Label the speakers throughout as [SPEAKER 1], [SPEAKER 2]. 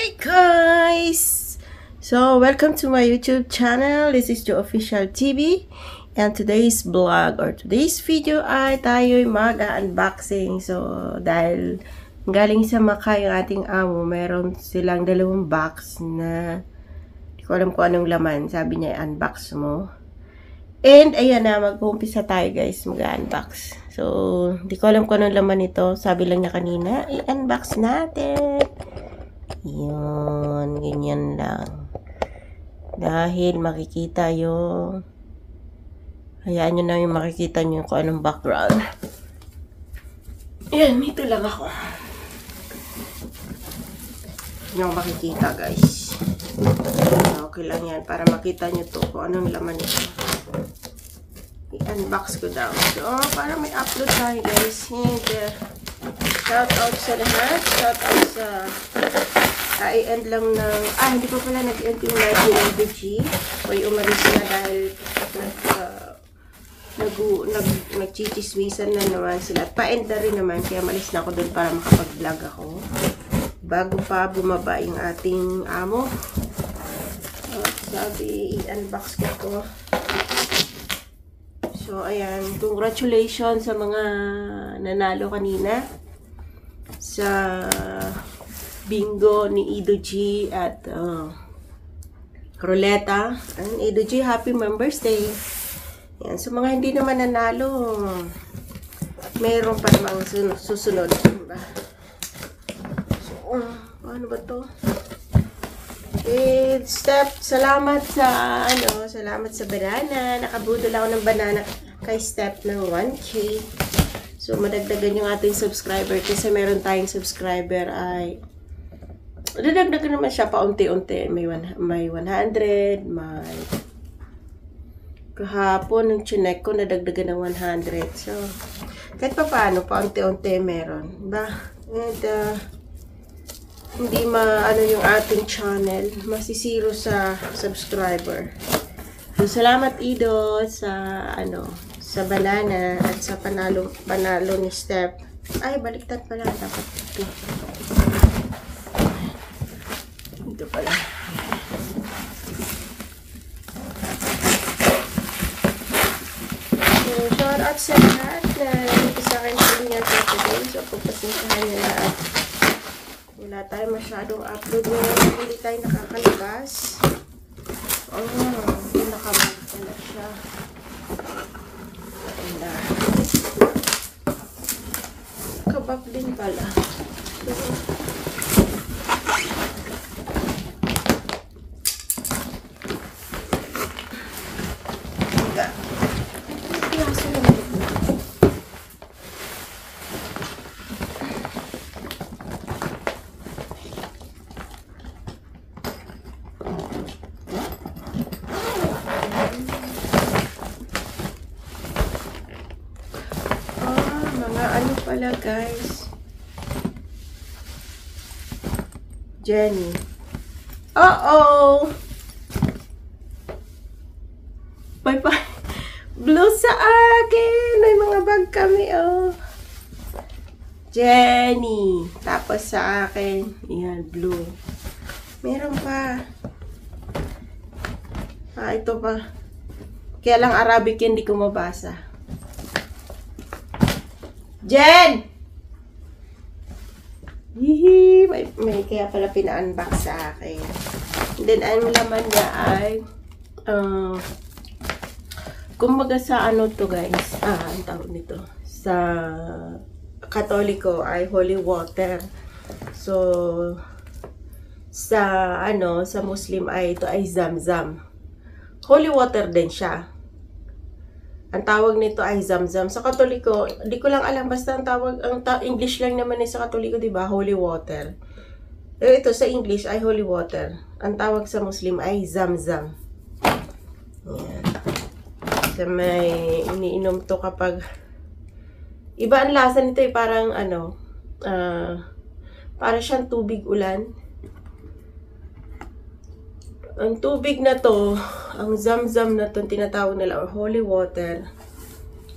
[SPEAKER 1] Hey guys! So, welcome to my YouTube channel. This is Jo Official TV. And today's vlog or today's video ay tayo'y mag-unboxing. So, dahil galing sa Macau yung ating amo, meron silang dalawang box na hindi ko alam kung anong laman. Sabi niya, unbox mo. And, ayan na, mag-uumpisa tayo guys, mag-unbox. So, hindi ko alam kung anong laman ito. Sabi lang niya kanina, i-unbox natin. Yun, ganyan lang. Dahil makikita yung hayaan nyo na yung makikita nyo kung anong background. Yan, dito lang ako. Yung makikita guys. Okay lang yan para makita nyo to kung anong laman ito. I-unbox ko daw. So, para may upload tayo guys. And, shout out sa lahat. Shout out sa i-end lang ng hindi ko pala nag-end yung live ni LBG. May umalis na dahil nagchichiswisan na naman sila. At pa-end na rin naman. Kaya malis na ako doon para makapag-vlog ako. Bago pa bumaba yung ating amo. Sabi, i-unbox ko to. So, ayan. Congratulations sa mga nanalo kanina sa bingo ni Ido G at Roleta. And Ido G, happy Members Day. Yan. So, mga hindi naman nanalo, meron pa namang susunod. Diba? So, ano ba to? Salamat sa banana. Nakabudol ako ng banana kay Step ng 1K. So, madagdagan yung ating subscriber kasi meron tayong subscriber ay dadagdagan naman siya paunti-unti. May 100, may kahapon ng chinek ko nadagdagan ng 100. So, kahit pa paano, paunti-unti meron. Diba? And, hindi yung ating channel, masisiro sa subscriber. So, salamat Ido sa banana at sa panalo ni Step. Ay, baliktad pala. Dapat ito. Ito pala. So, shout out sa lahat na dito sa akin sa inyo sa today. So, pagpasintahan nyo lahat. Wala tayo masyadong upload ngayon. Hindi tayo nakakalabas. Nakamag pala siya. Kabak din pala. Pala guys, Jenny. Bye bye. Blue sa akin. May mga bag kami Jenny. Tapos sa akin, yan, blue. Meron pa. Ito pa. Kaya lang Arabic yan, di ko mabasa. Jen! Hihi! May kaya pala pina-unbox sa akin. And then, ang laman niya ay kumbaga sa to guys, ang tawag nito sa Katoliko ay holy water. So, sa Muslim ay ito ay Zamzam. Holy water din siya. Ang tawag nito ay Zamzam. Sa Katoliko, di ko lang alam, basta English lang naman sa Katoliko, di ba? Holy water. Ito sa English ay holy water. Ang tawag sa Muslim ay Zamzam. Yan. So, may iniinom to kapag iba ang lasa nito parang para siyang tubig ulan. Ang tubig na to, ang Zamzam na to, tinatawag nila or holy water,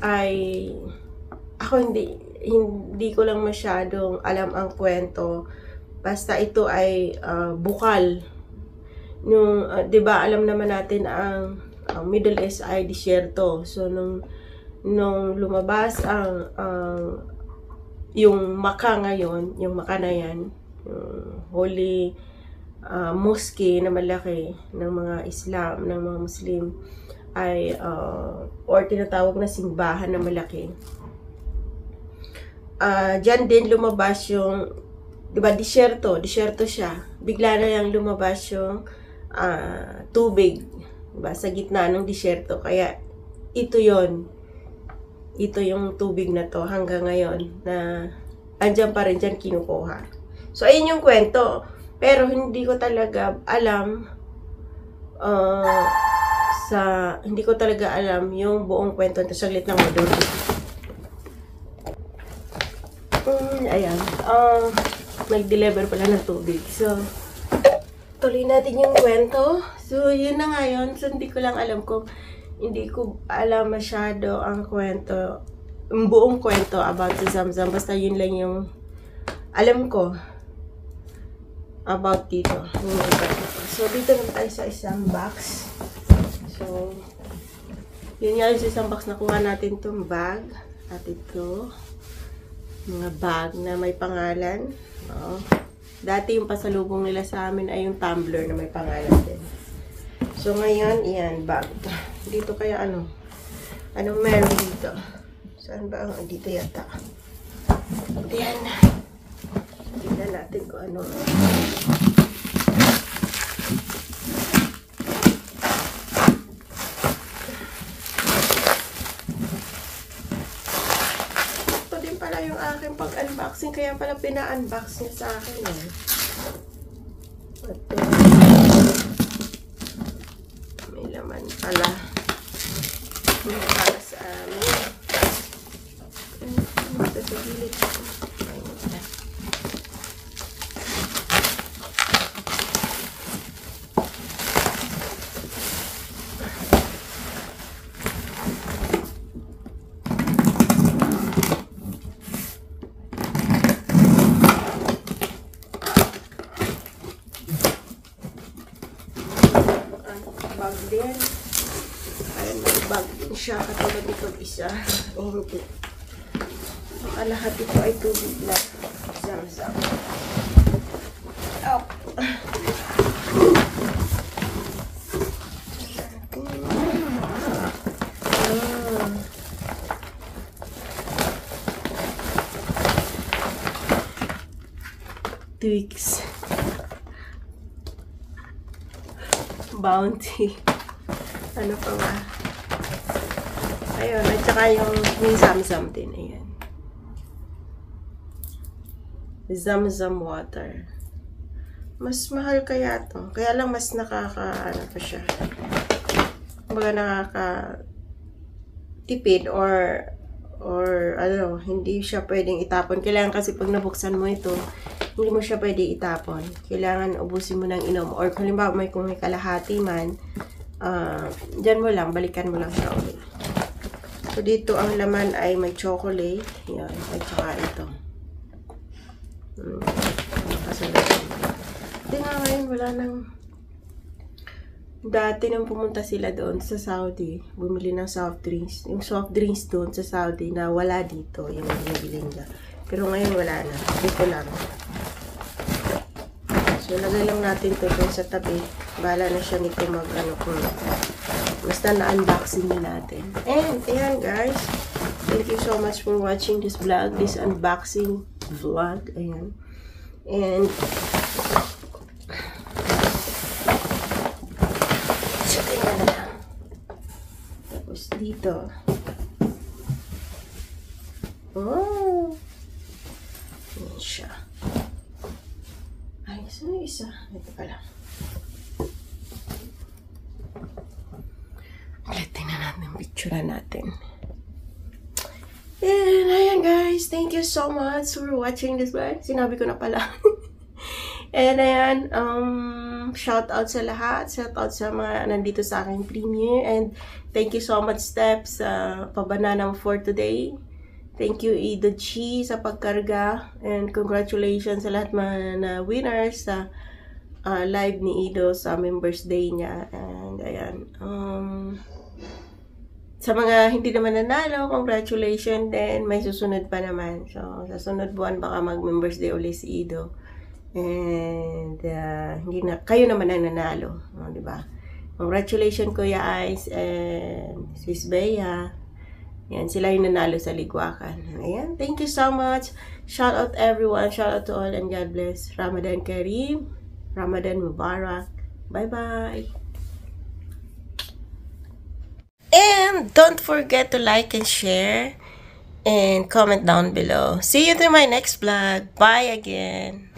[SPEAKER 1] ay ako hindi ko lang masyadong alam ang kwento Basta ito ay bukal. Nung, 'di ba, alam naman natin ang Middle East ay disyerto. So, nung lumabas yung Makkah ngayon, yung Makkah na yan, yung holy mosque na malaki ng mga Islam, ng mga Muslim, ay or tinatawag na simbahan na malaki. Diyan din lumabas yung, di ba, disyerto siya. Bigla na lang lumabas yung tubig, diba, sa gitna ng disyerto. Kaya ito yung tubig na to hanggang ngayon na andyan pa rin, dyan kinukuha. So, ayun yung kwento. Pero hindi ko talaga alam hindi ko talaga alam yung buong kwento. Saglit lang, maduro. Ayan. Nag-deliver pala ng tubig. So, tuloy natin yung kwento. So, yun na ngayon. So, hindi ko alam masyado ang kwento, ang buong kwento about sa Zamzam. Basta yun lang yung alam ko about dito. So, dito naman tayo sa isang box. So, yun nga yung isang box na kuha natin itong bag. At ito, mga bag na may pangalan. Dati yung pasalubong nila sa amin ay yung tumbler na may pangalan din. So, ngayon, yan, bag. Dito kaya anong meron dito? Saan ba? Dito yata. Yan. Tignan natin kung ano. Ito din pala yung aking pag-unboxing. Kaya pala pina-unbox niya sa akin. Ito. May laman pala. May para sa amin. Ito sa gilid. Bag din. Ayan, may bag din siya. Katulad itong isa. Hindi. Ang lahat ito ay tubig na. Zamzam. Oh. Twix. Bounty. Ano pa ba? Ayun, at saka yung may Zamzam din. Ayan. Zamzam water. Mas mahal kaya to. Kaya lang mas ano pa siya. Kumbaga nakaka-tipid or ano, hindi siya pwedeng itapon. Kailangan kasi pag nabuksan mo ito, hindi mo siya pwede itapon. Kailangan ubusin mo ng inom. Or kung may kalahati man, dyan mo lang, balikan mo lang siya ulit. So, dito ang laman ay may chocolate. Yan. At saka ito. Kasunod. Hindi nga ngayon, wala nang... Dati nang pumunta sila doon sa Saudi, bumili ng soft drinks. Yung soft drinks doon sa Saudi na wala dito, yung binibili nila. Pero ngayon wala na. Dito lang. So, lagay lang natin ito doon sa tabi. Bahala na siya nito mag-ano kung basta na-unboxing na natin. And, ayan guys. Thank you so much for watching this vlog, this unboxing vlog. Ayan. And, tapos dito. Oh! Ayan siya. Ay, saan yung isa? Ito pala. Tingnan natin yung picture natin. And ayan guys, thank you so much for watching this vlog. Sinabi ko na pala. And ayan, shout out sa lahat. Shout out sa mga nandito sa aking premiere. And thank you so much, Steps, Pabananang for today. Thank you, Ido Chi, sa pagkarga. And congratulations sa lahat mga na winners sa live ni Ido sa Members Day niya. And ayan. Sa mga hindi naman nanalo, congratulations din. May susunod pa naman. So, sa sunod buwan baka mag-Members Day ulit si Ido. And hindi na, kayo naman ang nanalo. Di ba? Congratulations, Kuya Ice and Sis Bea. Yan, sila yung nanalo sa Ligwakan. Ayan, thank you so much. Shout out everyone. Shout out to all and God bless. Ramadan Kareem. Ramadan Mubarak. Bye-bye. And don't forget to like and share and comment down below. See you to my next vlog. Bye again.